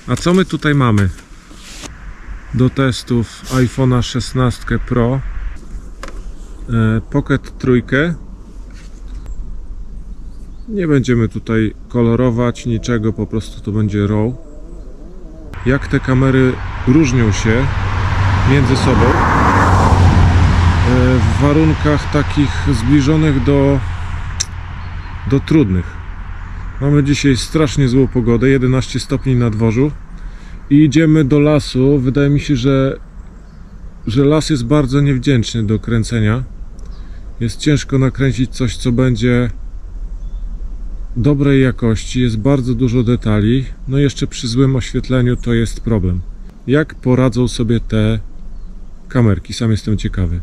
A co my tutaj mamy? Do testów iPhone'a 16 Pro, Pocket 3. Nie będziemy tutaj kolorować niczego, po prostu to będzie RAW. Jak te kamery różnią się między sobą w warunkach takich zbliżonych do trudnych. Mamy dzisiaj strasznie złą pogodę, 11 stopni na dworzu i idziemy do lasu. Wydaje mi się, że las jest bardzo niewdzięczny do kręcenia. Jest ciężko nakręcić coś, co będzie dobrej jakości, jest bardzo dużo detali. No i jeszcze przy złym oświetleniu to jest problem. Jak poradzą sobie te kamerki? Sam jestem ciekawy.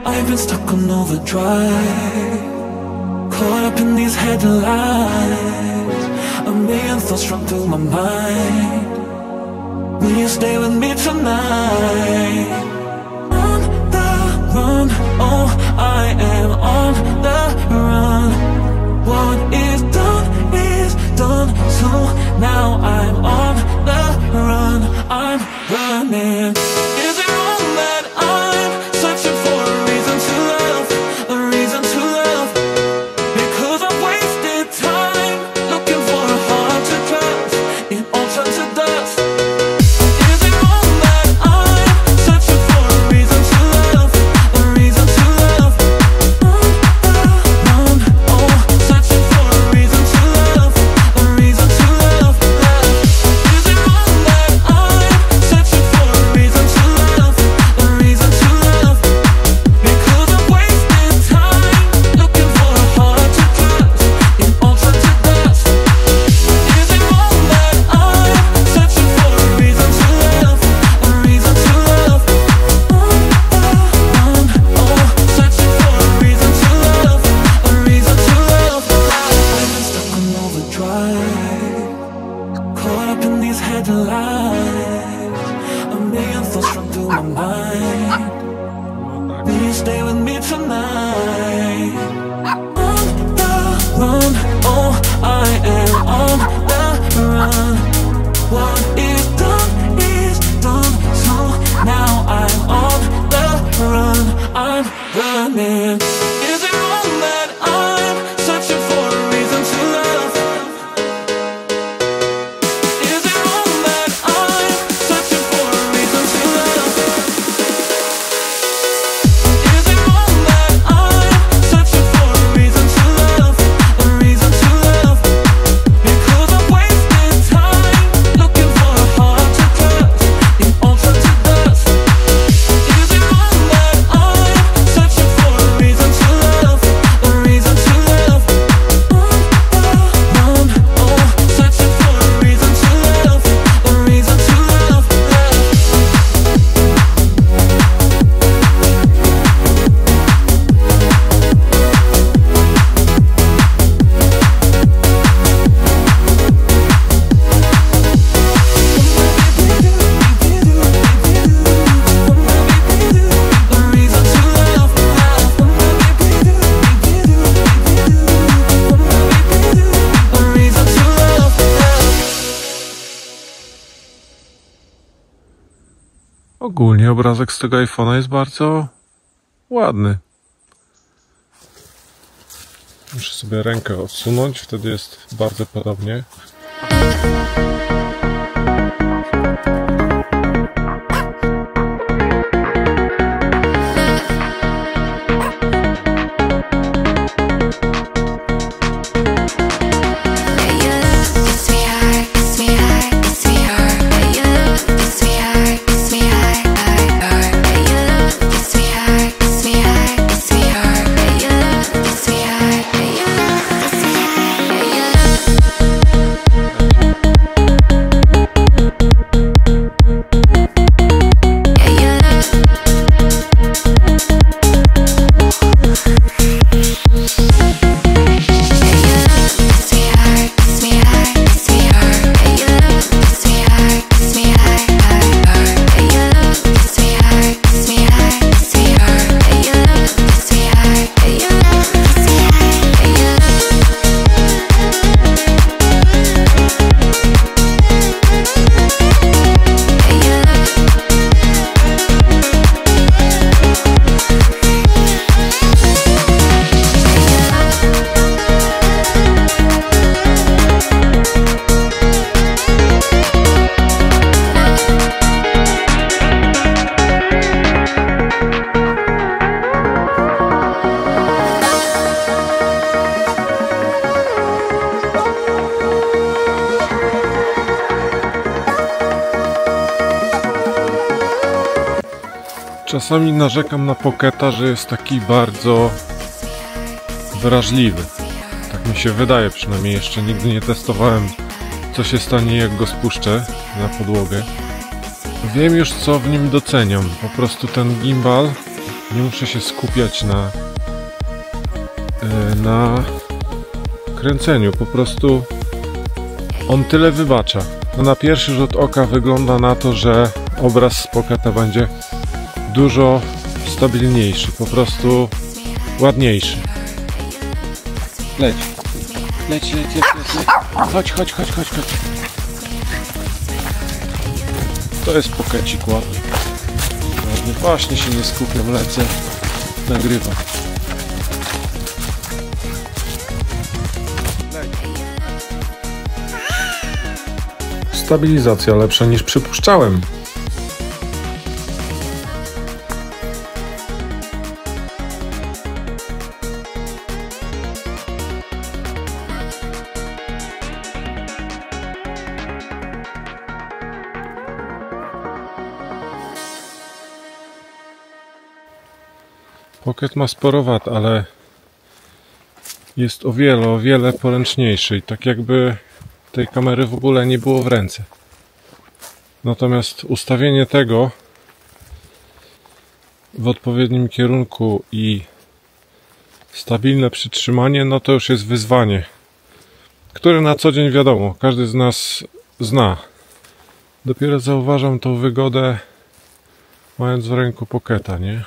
I've been stuck on overdrive, caught up in these headlines. A million thoughts run through my mind. Will you stay with me tonight? On the run, oh, I am on the run. What is done, so now I'm on the run. I'm running. Is it wrong that I'm searching for a reason to love, a reason to love? Because I've wasted time looking for a heart to trust. It all turned to dust. Is it wrong that I'm searching for a reason to love, a reason to love? Run, oh, searching for a reason to love, a reason to love, love. Is it wrong that I'm searching for a reason to love, a reason to love? Because I've wasted time looking for a heart to trust. It all turned to dust. Is it wrong that I'm searching for a reason to love, a reason to love? Run, oh, searching for a reason to love, a reason to love. I've been stuck on overdrive, caught up in these headlines. A million thoughts run through my mind. Will you stay with me tonight? On the run, oh, I am on the run. What is done, so now I'm on the run. I'm running. Is it wrong that I'm searching for a reason to love? Is it wrong that I'm searching for a reason to love? Is it wrong that I'm searching for a reason to love, a reason to love? Because I've wasted time looking for a heart to trust. It all turned to dust. Is it wrong that I'm searching for a reason to love, a reason to love? Run, oh, searching for a reason to love, a reason to love, love. Ogólnie obrazek z tego iPhone'a jest bardzo ładny. Muszę sobie rękę odsunąć, wtedy jest bardzo podobnie. Czasami narzekam na Pocketa, że jest taki bardzo wrażliwy. Tak mi się wydaje, przynajmniej jeszcze nigdy nie testowałem, co się stanie, jak go spuszczę na podłogę. Wiem już, co w nim doceniam. Po prostu ten gimbal, nie muszę się skupiać na kręceniu. Po prostu on tyle wybacza. No na pierwszy rzut oka wygląda na to, że obraz z Pocketa będzie dużo stabilniejszy, po prostu ładniejszy. Leć. Leć. Chodź. To jest Pockecik ładny. Właśnie się nie skupiam, lecę, nagrywam. Stabilizacja lepsza niż przypuszczałem. Pocket ma sporo wad, ale jest o wiele poręczniejszy i tak jakby tej kamery w ogóle nie było w ręce. Natomiast ustawienie tego w odpowiednim kierunku i stabilne przytrzymanie, no to już jest wyzwanie, które na co dzień wiadomo, każdy z nas zna. Dopiero zauważam tą wygodę, mając w ręku Pocketa, nie?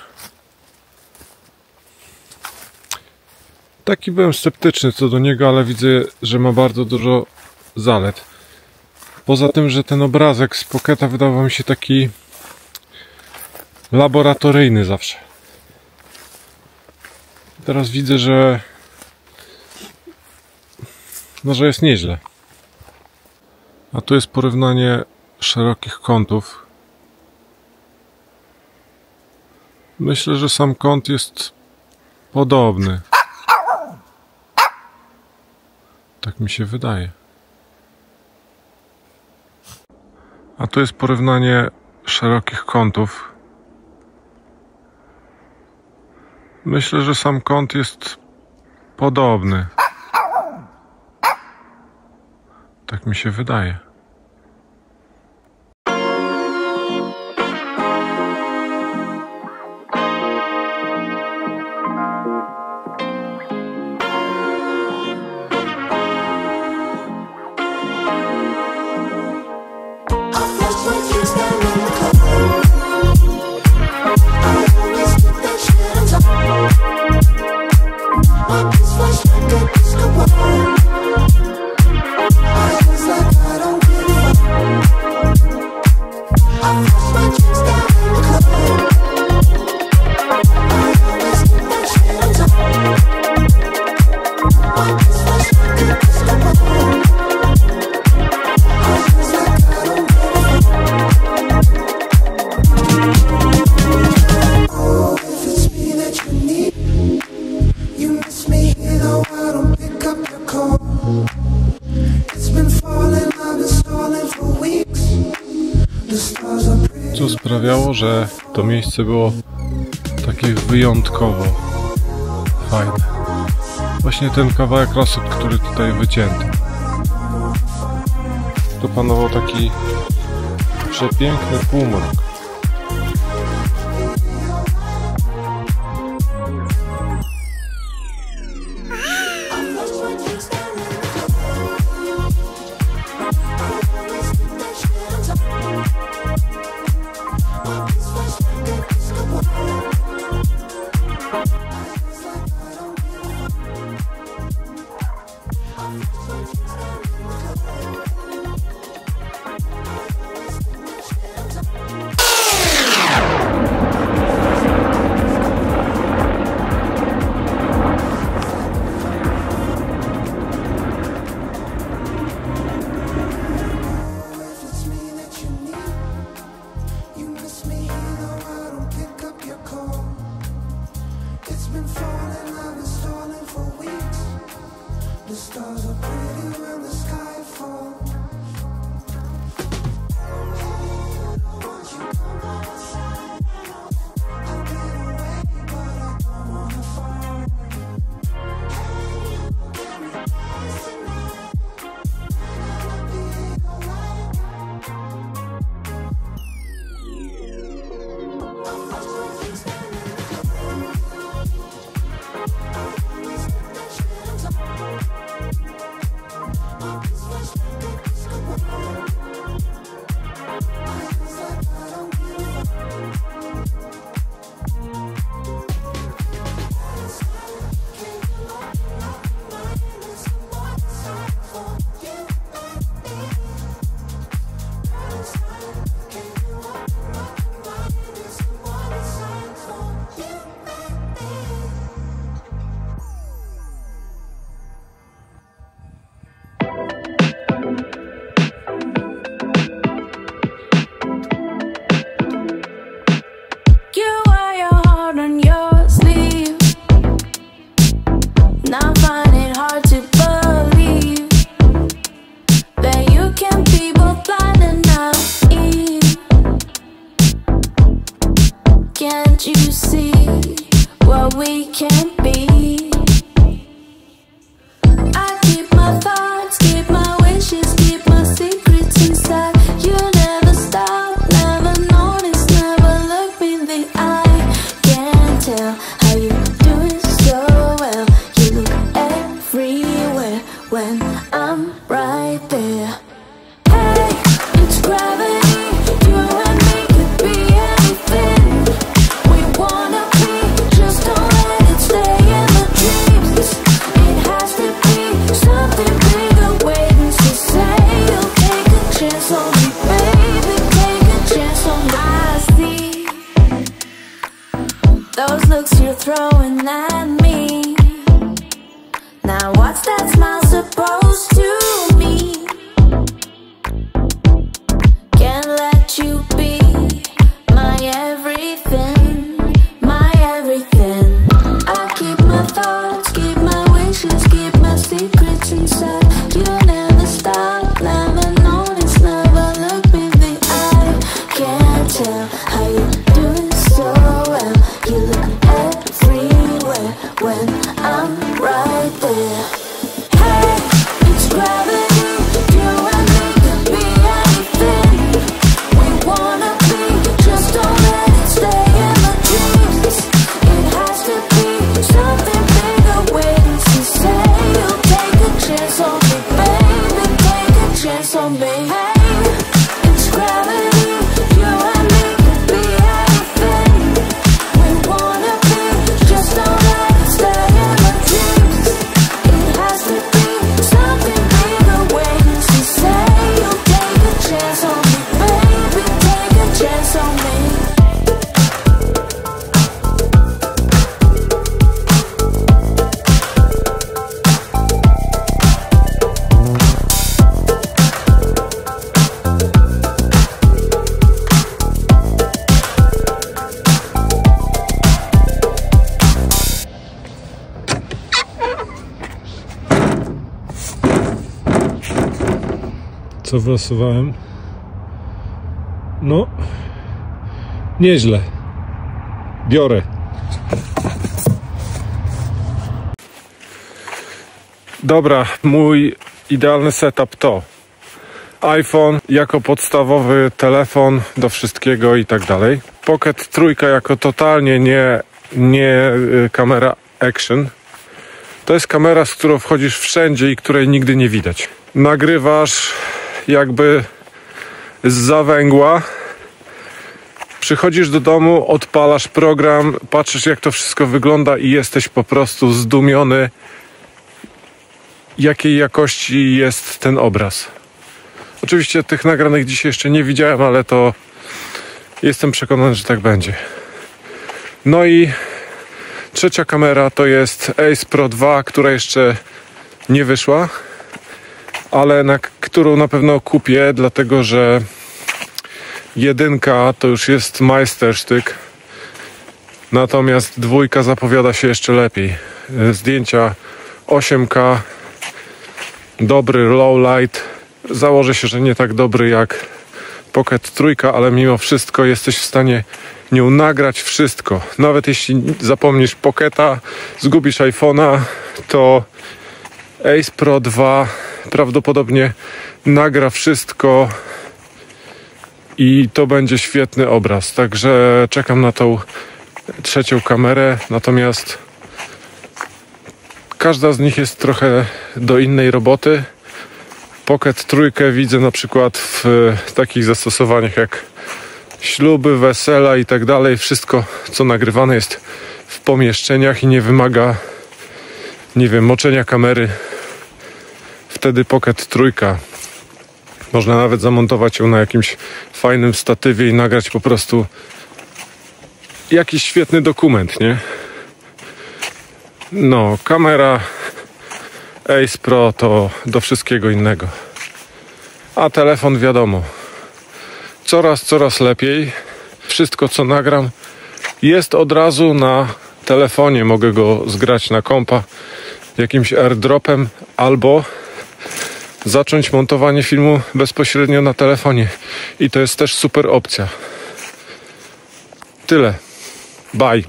Taki byłem sceptyczny co do niego, ale widzę, że ma bardzo dużo zalet. Poza tym, że ten obrazek z Pocketa wydawał mi się taki laboratoryjny zawsze. Teraz widzę, że jest nieźle. A tu jest porównanie szerokich kątów. Myślę, że sam kąt jest podobny. Tak mi się wydaje. A tu jest porównanie szerokich kątów. Myślę, że sam kąt jest podobny. Tak mi się wydaje. Co sprawiało, że to miejsce było takie wyjątkowo fajne. Właśnie ten kawałek lasu, który tutaj wycięty. Tu panował taki przepiękny półmrok. when I'm right there. Hey, it's gravity. You and me could be anything we wanna be. Just don't let it stay in the dreams. It has to be something bigger waiting to say. You'll take a chance on me, baby. Take a chance on me. I see those looks you're throwing at me. Now what's that smile supposed to mean? Can't let you be my everything, my everything. I keep my thoughts, keep my wishes, keep my secrets inside. You never stop, never notice, never look me in the eye. Can't tell how you do it so well. You look everywhere when I'm right there. Hey, it's gravity. You and me could be anything we wanna be. Just don't let it stay in the dreams. It has to be something bigger waiting to say. You'll take a chance on me, baby. Take a chance on me. Hey, it's gravity. You and me could be anything we wanna be. Just don't let it stay in the dreams. It has to be something bigger waiting to say. You'll take a chance on me, baby. Take a chance on me. Co wylosowałem? No, nieźle. Biorę. Dobra, mój idealny setup to iPhone jako podstawowy telefon do wszystkiego i tak dalej. Pocket trójka jako totalnie nie kamera action. To jest kamera, z którą wchodzisz wszędzie i której nigdy nie widać. Nagrywasz jakby zza węgła. Przychodzisz do domu, odpalasz program, patrzysz jak to wszystko wygląda i jesteś po prostu zdumiony, jakiej jakości jest ten obraz. Oczywiście tych nagranych dzisiaj jeszcze nie widziałem, ale to jestem przekonany, że tak będzie. No i trzecia kamera to jest Ace Pro 2, która jeszcze nie wyszła, ale którą na pewno kupię, dlatego że jedynka to już jest majstersztyk, natomiast dwójka zapowiada się jeszcze lepiej. Zdjęcia 8K, dobry low light, założę się, że nie tak dobry jak Pocket trójka, ale mimo wszystko jesteś w stanie nią nagrać wszystko. Nawet jeśli zapomnisz Pocketa, zgubisz iPhone'a, to Ace Pro 2 prawdopodobnie nagra wszystko i to będzie świetny obraz. Także czekam na tą trzecią kamerę, natomiast każda z nich jest trochę do innej roboty. Pocket trójkę widzę na przykład w takich zastosowaniach jak śluby, wesela i tak dalej. Wszystko, co nagrywane jest w pomieszczeniach i nie wymaga, nie wiem, moczenia kamery. Wtedy Pocket trójka. Można nawet zamontować ją na jakimś fajnym statywie i nagrać po prostu jakiś świetny dokument, nie? No, kamera Ace Pro to do wszystkiego innego. A telefon wiadomo. Coraz lepiej. Wszystko co nagram jest od razu na telefonie. Mogę go zgrać na kompa jakimś airdropem albo zacząć montowanie filmu bezpośrednio na telefonie. I to jest też super opcja. Tyle. Bye.